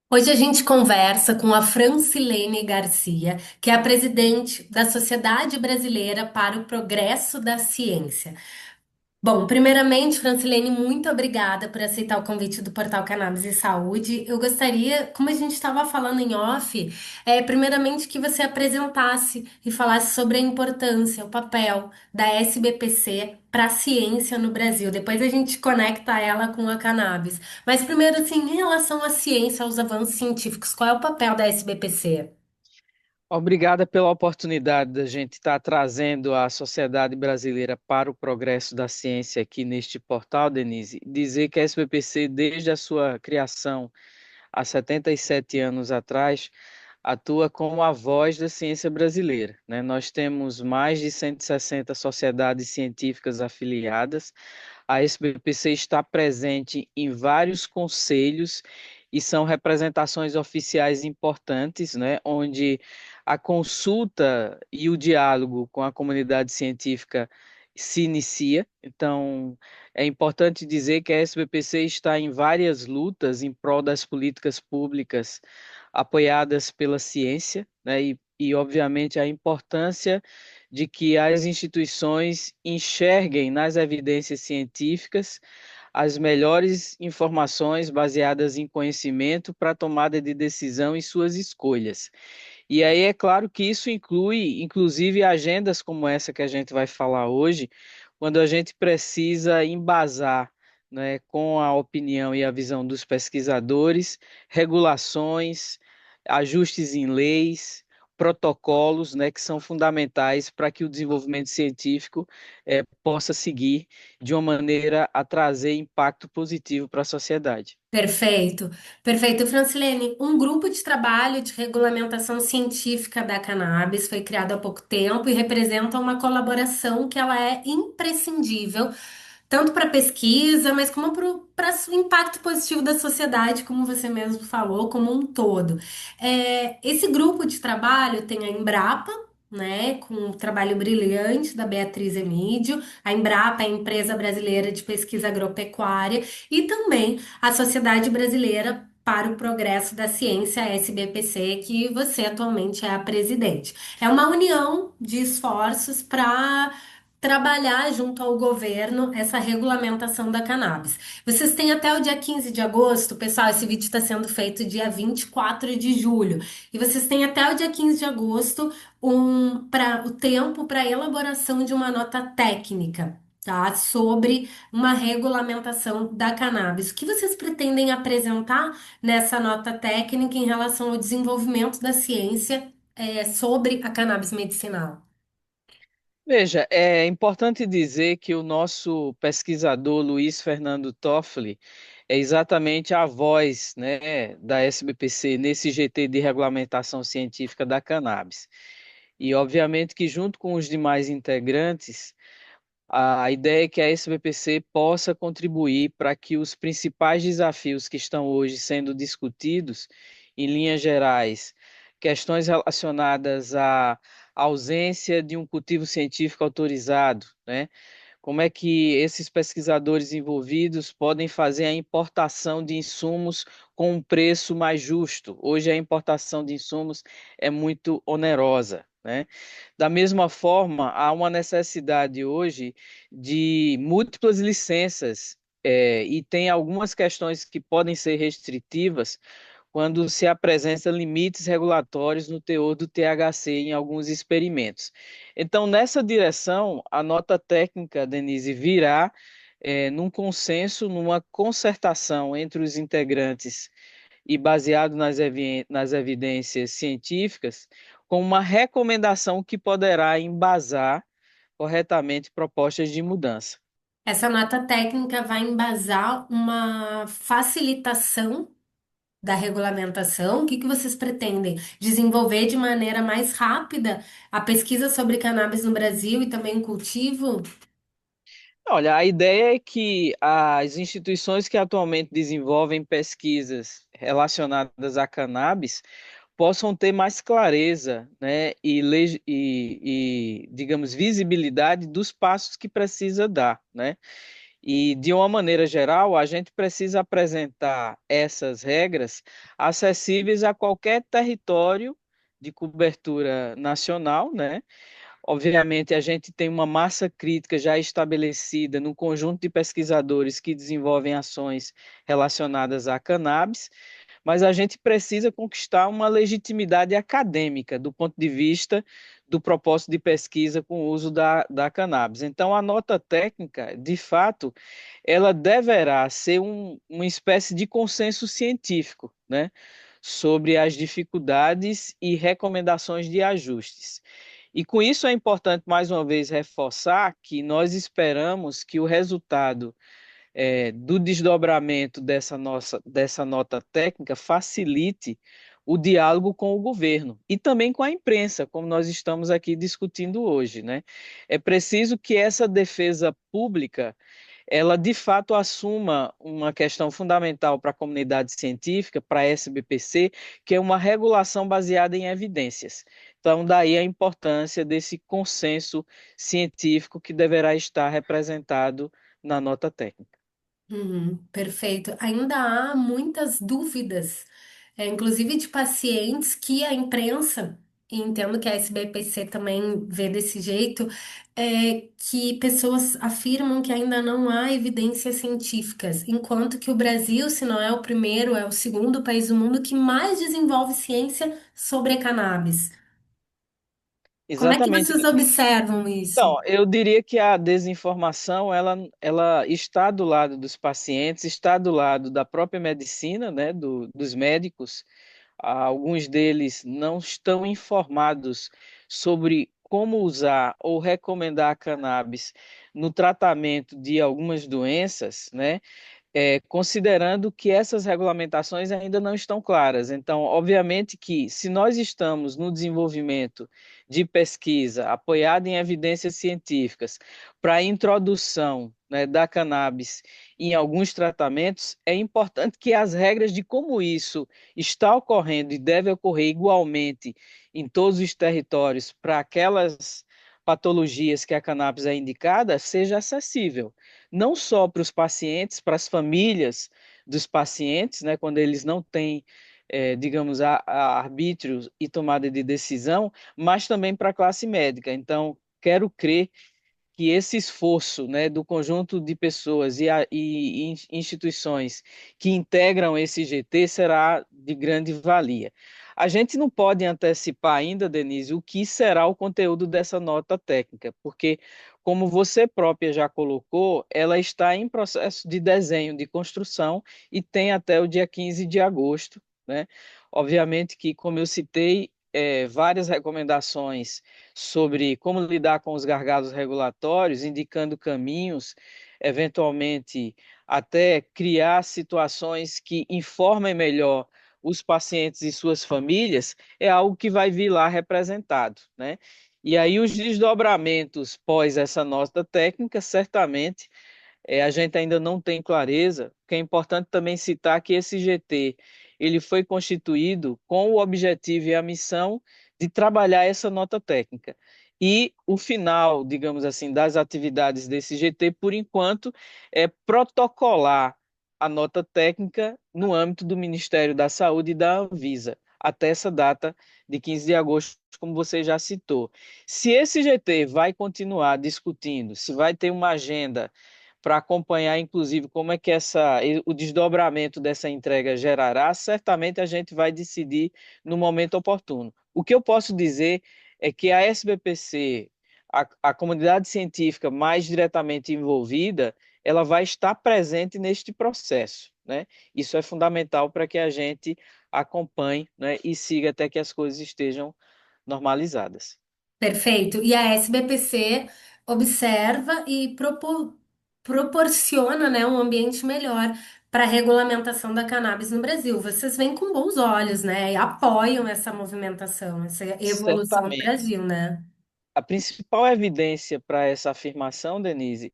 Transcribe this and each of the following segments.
Hoje a gente conversa com a Francilene Garcia, que é a presidente da Sociedade Brasileira para o Progresso da Ciência. Bom, primeiramente, Francilene, muito obrigada por aceitar o convite do Portal Cannabis e Saúde. Eu gostaria, como a gente estava falando em off, primeiramente que você apresentasse e falasse sobre a importância, o papel da SBPC para a ciência no Brasil. Depois a gente conecta ela com a cannabis. Mas primeiro, assim, em relação à ciência, aos avanços científicos, qual é o papel da SBPC? Obrigada pela oportunidade da gente estar trazendo a sociedade brasileira para o progresso da ciência aqui neste portal, Denise. Dizer que a SBPC, desde a sua criação há 77 anos atrás, atua como a voz da ciência brasileira, né? Nós temos mais de 160 sociedades científicas afiliadas. A SBPC está presente em vários conselhos e são representações oficiais importantes, né, onde a consulta e o diálogo com a comunidade científica se inicia. Então, é importante dizer que a SBPC está em várias lutas em prol das políticas públicas apoiadas pela ciência, né, obviamente, a importância de que as instituições enxerguem nas evidências científicas as melhores informações baseadas em conhecimento para a tomada de decisão e suas escolhas. E aí é claro que isso inclui, inclusive, agendas como essa que a gente vai falar hoje, quando a gente precisa embasar, né, com a opinião e a visão dos pesquisadores, regulações, ajustes em leis, protocolos, né, que são fundamentais para que o desenvolvimento científico possa seguir de uma maneira a trazer impacto positivo para a sociedade. Perfeito, perfeito. Francilene, um grupo de trabalho de regulamentação científica da cannabis foi criado há pouco tempo e representa uma colaboração que ela é imprescindível, tanto para pesquisa, mas como para o impacto positivo da sociedade, como você mesmo falou, como um todo. Esse grupo de trabalho tem a Embrapa, né, com um trabalho brilhante da Beatriz Emídio. A Embrapa é a empresa brasileira de pesquisa agropecuária e também a Sociedade Brasileira para o Progresso da Ciência, a SBPC, que você atualmente é a presidente. É uma união de esforços para trabalhar junto ao governo essa regulamentação da cannabis. Vocês têm até o dia 15 de agosto, pessoal, esse vídeo está sendo feito dia 24 de julho, e vocês têm até o dia 15 de agosto o tempo para elaboração de uma nota técnica. Tá, sobre uma regulamentação da cannabis. O que vocês pretendem apresentar nessa nota técnica em relação ao desenvolvimento da ciência, sobre a cannabis medicinal? Veja, é importante dizer que o nosso pesquisador Luiz Fernando Toffoli é exatamente a voz, né, da SBPC nesse GT de regulamentação científica da cannabis. E, obviamente, que junto com os demais integrantes, a ideia é que a SBPC possa contribuir para que os principais desafios que estão hoje sendo discutidos, em linhas gerais, questões relacionadas à ausência de um cultivo científico autorizado, né? Como é que esses pesquisadores envolvidos podem fazer a importação de insumos com um preço mais justo? Hoje a importação de insumos é muito onerosa, né? Da mesma forma, há uma necessidade hoje de múltiplas licenças, e tem algumas questões que podem ser restritivas quando se apresenta limites regulatórios no teor do THC em alguns experimentos. Então, nessa direção, a nota técnica, Denise, virá num consenso, numa concertação entre os integrantes e baseado nas evidências científicas, com uma recomendação que poderá embasar corretamente propostas de mudança. Essa nota técnica vai embasar uma facilitação da regulamentação. O que que vocês pretendem? Desenvolver de maneira mais rápida a pesquisa sobre cannabis no Brasil e também o cultivo? Olha, a ideia é que as instituições que atualmente desenvolvem pesquisas relacionadas à cannabis possam ter mais clareza, né, digamos, visibilidade dos passos que precisa dar, né? E, de uma maneira geral, a gente precisa apresentar essas regras acessíveis a qualquer território de cobertura nacional, né? Obviamente, a gente tem uma massa crítica já estabelecida no conjunto de pesquisadores que desenvolvem ações relacionadas à cannabis, mas a gente precisa conquistar uma legitimidade acadêmica do ponto de vista do propósito de pesquisa com o uso da cannabis. Então, a nota técnica, de fato, ela deverá ser uma espécie de consenso científico, né, sobre as dificuldades e recomendações de ajustes. E com isso é importante, mais uma vez, reforçar que nós esperamos que o resultado do desdobramento dessa nota técnica facilite o diálogo com o governo e também com a imprensa, como nós estamos aqui discutindo hoje, né? É preciso que essa defesa pública ela de fato assuma uma questão fundamental para a comunidade científica, para a SBPC, que é uma regulação baseada em evidências. Então, daí a importância desse consenso científico que deverá estar representado na nota técnica. Perfeito. Ainda há muitas dúvidas, inclusive de pacientes que a imprensa, e entendo que a SBPC também vê desse jeito, que pessoas afirmam que ainda não há evidências científicas, enquanto que o Brasil, se não é o primeiro, é o segundo país do mundo que mais desenvolve ciência sobre a cannabis. Como é que Exatamente. vocês observam isso? Então, eu diria que a desinformação, ela está do lado dos pacientes, está do lado da própria medicina, né, dos médicos. Alguns deles não estão informados sobre como usar ou recomendar a cannabis no tratamento de algumas doenças, né? Considerando que essas regulamentações ainda não estão claras. Então, obviamente que se nós estamos no desenvolvimento de pesquisa apoiada em evidências científicas para a introdução, né, da cannabis em alguns tratamentos, é importante que as regras de como isso está ocorrendo e deve ocorrer igualmente em todos os territórios para aquelas patologias que a cannabis é indicada, seja acessível não só para os pacientes, para as famílias dos pacientes, né, quando eles não têm, digamos, a arbítrio e tomada de decisão, mas também para a classe médica. Então, quero crer que esse esforço, né, do conjunto de pessoas e instituições que integram esse GT será de grande valia. A gente não pode antecipar ainda, Denise, o que será o conteúdo dessa nota técnica, porque, como você própria já colocou, ela está em processo de desenho, de construção, e tem até o dia 15 de agosto, né? Obviamente que, como eu citei, várias recomendações sobre como lidar com os gargalos regulatórios, indicando caminhos, eventualmente até criar situações que informem melhor os pacientes e suas famílias, é algo que vai vir lá representado, né? E aí os desdobramentos pós essa nota técnica, certamente a gente ainda não tem clareza, que é importante também citar que esse GT ele foi constituído com o objetivo e a missão de trabalhar essa nota técnica. E o final, digamos assim, das atividades desse GT, por enquanto, é protocolar a nota técnica no âmbito do Ministério da Saúde e da Anvisa, até essa data de 15 de agosto, como você já citou. Se esse GT vai continuar discutindo, se vai ter uma agenda para acompanhar, inclusive, como é que o desdobramento dessa entrega gerará, certamente a gente vai decidir no momento oportuno. O que eu posso dizer é que a SBPC, a comunidade científica mais diretamente envolvida, ela vai estar presente neste processo, né? Isso é fundamental para que a gente acompanhe, né, e siga até que as coisas estejam normalizadas. Perfeito. E a SBPC observa e proporciona, né, um ambiente melhor para a regulamentação da cannabis no Brasil. Vocês veem com bons olhos, né, e apoiam essa movimentação, essa evolução do Certamente. Brasil, né? A principal evidência para essa afirmação, Denise,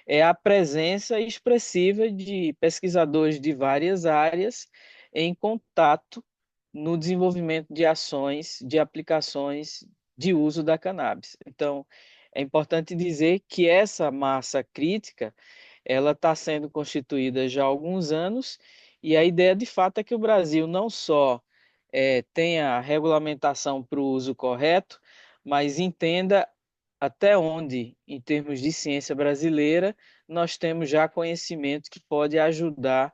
é a presença expressiva de pesquisadores de várias áreas em contato no desenvolvimento de ações, de aplicações de uso da cannabis. Então, é importante dizer que essa massa crítica ela está sendo constituída já há alguns anos, e a ideia de fato é que o Brasil não só tenha a regulamentação para o uso correto, mas entenda até onde, em termos de ciência brasileira, nós temos já conhecimento que pode ajudar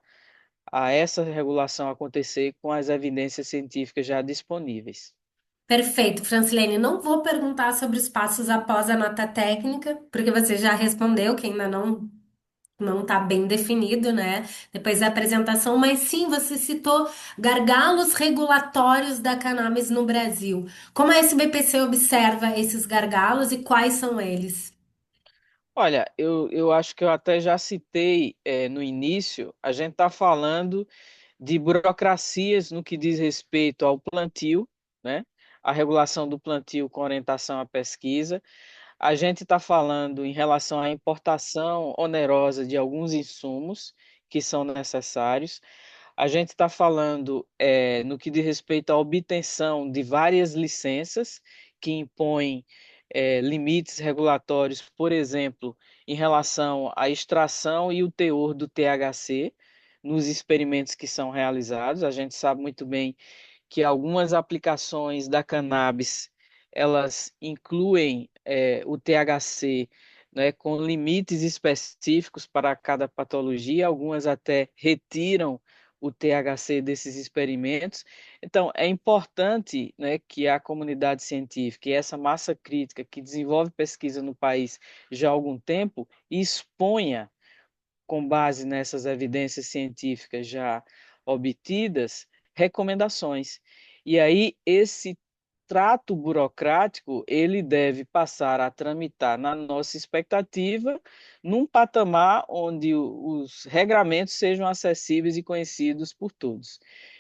a essa regulação acontecer com as evidências científicas já disponíveis. Perfeito, Francilene. Não vou perguntar sobre os passos após a nota técnica, porque você já respondeu que ainda não está bem definido, né? Depois da apresentação, mas sim, você citou gargalos regulatórios da cannabis no Brasil. Como a SBPC observa esses gargalos e quais são eles? Olha, eu acho que eu até já citei no início, a gente está falando de burocracias no que diz respeito ao plantio, né? A regulação do plantio com orientação à pesquisa. A gente está falando em relação à importação onerosa de alguns insumos que são necessários. A gente está falando no que diz respeito à obtenção de várias licenças que impõem limites regulatórios, por exemplo, em relação à extração e o teor do THC nos experimentos que são realizados. A gente sabe muito bem que algumas aplicações da cannabis elas incluem o THC, né, com limites específicos para cada patologia, algumas até retiram o THC desses experimentos. Então, é importante, né, que a comunidade científica e essa massa crítica que desenvolve pesquisa no país já há algum tempo exponha com base nessas evidências científicas já obtidas, recomendações. E aí esse trato burocrático, ele deve passar a tramitar na nossa expectativa, num patamar onde os regramentos sejam acessíveis e conhecidos por todos.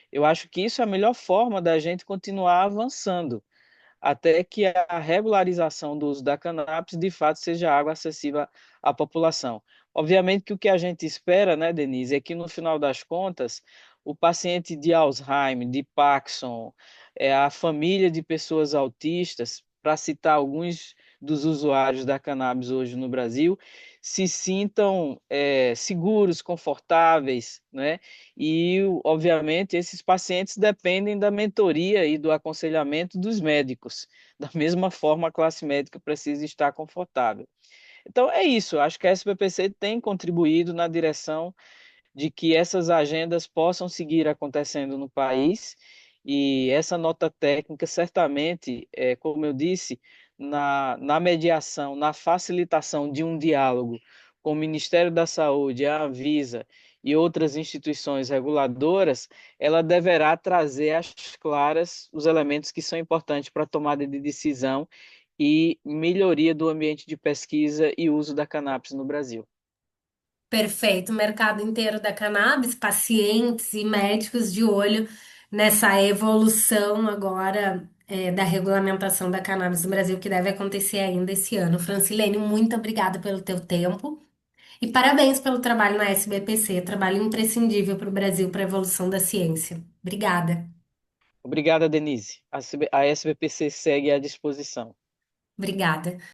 Eu acho que isso é a melhor forma da gente continuar avançando até que a regularização do uso da cannabis de fato seja algo acessível à população. Obviamente que o que a gente espera, né, Denise, é que no final das contas, o paciente de Alzheimer, de Parkinson, a família de pessoas autistas, para citar alguns dos usuários da cannabis hoje no Brasil, se sintam seguros, confortáveis, né? E, obviamente, esses pacientes dependem da mentoria e do aconselhamento dos médicos. Da mesma forma, a classe médica precisa estar confortável. Então, é isso. Acho que a SBPC tem contribuído na direção de que essas agendas possam seguir acontecendo no país e essa nota técnica, certamente, como eu disse, na mediação, na facilitação de um diálogo com o Ministério da Saúde, a Anvisa e outras instituições reguladoras, ela deverá trazer às claras os elementos que são importantes para a tomada de decisão e melhoria do ambiente de pesquisa e uso da cannabis no Brasil. Perfeito, o mercado inteiro da cannabis, pacientes e médicos de olho nessa evolução agora da regulamentação da cannabis no Brasil, que deve acontecer ainda esse ano. Francilene, muito obrigada pelo teu tempo e parabéns pelo trabalho na SBPC, trabalho imprescindível para o Brasil, para a evolução da ciência. Obrigada. Obrigada, Denise. A SBPC segue à disposição. Obrigada.